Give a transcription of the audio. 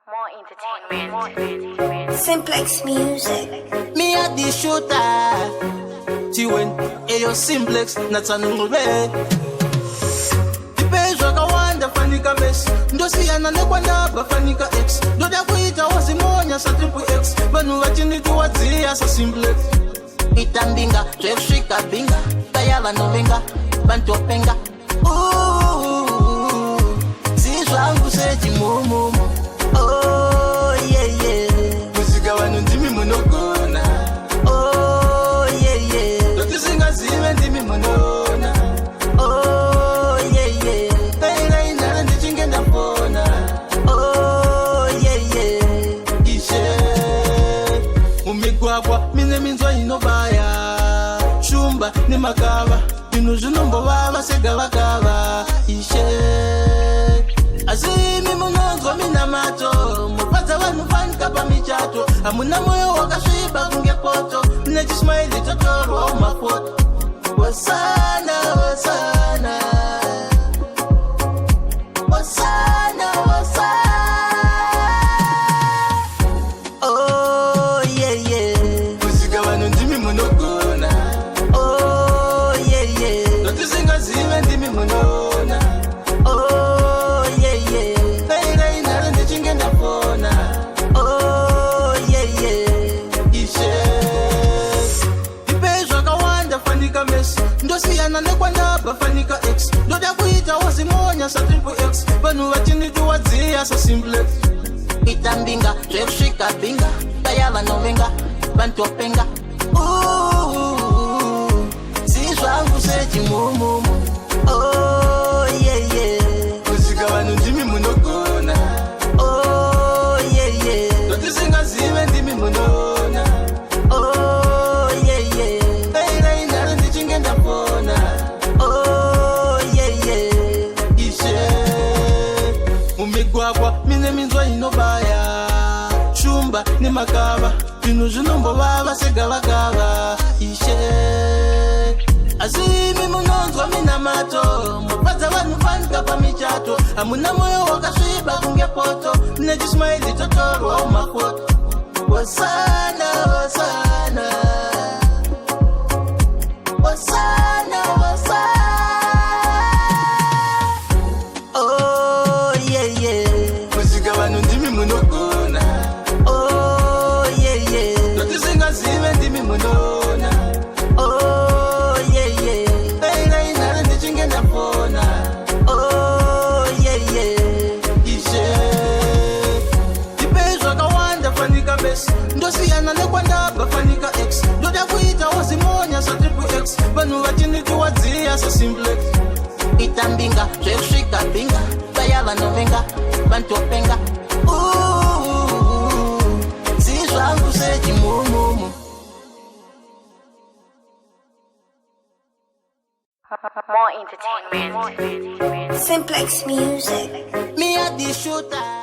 More entertainment. Simplex music. Me at the shooter. Tiwen, eyo Simplex, natanungube. Tipezwa kawanda fanika mess. Ndosi yana nekwanda bafanika X. Doda kuita wasimonya sa triple X. Banu wachini tuwazia sa Simplex. Itambinga, twefshika binga. Kayala novenga, bantu openga. Zizwa nguseji mumu. Oh yeah yeah. Musika wanu ndimi munogona. Oh yeah yeah. Lotisinga zime ndimi munona. Oh yeah yeah. Kaila inala ndichinge ndapona. Oh yeah yeah. Ishe umigwagwa mine minzwa inobaya. Shumba ni makaba. Inujunombo baba segabakaba. Ishe azimi munonzwa mina macho. Mupaza wanu fanika pa michato. Amuna moyo wakashiba kungepoto. Nejismaili totoro wa mafoto. Wasana, wasana. Wasana, wasana. Oh yeah yeah. Musika wanu ndimi munogona. Oh yeah yeah. Lotisinga zime ndimi munona. Oh yeah yeah. Kaila inala ndichinge ndapona. Oh yeah yeah. Ishe Tipezwa kawanda fanika mess. Ndosi yana nekwanda bafanika X. Doda kuita wasimonya sa triple X. Banu wachini tuwazia sa Simplex. Itambinga, twefshika binga. Kayala novenga, bantu openga. Zizwa nguseji mumu. Oh yeah yeah. Musika wanu ndimi munogona. Oh yeah yeah. Lotisinga zime ndimi munona. Oh yeah yeah. Kaila inala ndichinge ndapona. Oh yeah yeah. Ishe umigwagwa mine minzwa inobaya. Shumba ni makaba. Inujunombo baba segabakaba. Ishe azimi munonzwa mina mato. Mupaza wanu fanika pa michato. Amuna moyo wakashiba kungepoto. Nejismaili totoro wa mafoto. Wasana, wasana. Wasana, wasana. Oh yeah yeah. Musika wanu ndimi munogona. Oh yeah yeah. Lotisinga zime ndimi munona. Oh yeah yeah. Kaila inala ndichinge ndapona. Oh yeah yeah. Ishe Tipezwa kawanda fanika mess. Ndosi yana nekwanda bafanika X. Doda kuita wasimonya sa triple X. Banu wachini tuwazia sa Simplex. Itambinga, twefshika binga. Kayala novenga, bantu openga. Zizwa nguseji mumu. More entertainment. Simplex music. Me at the shooter.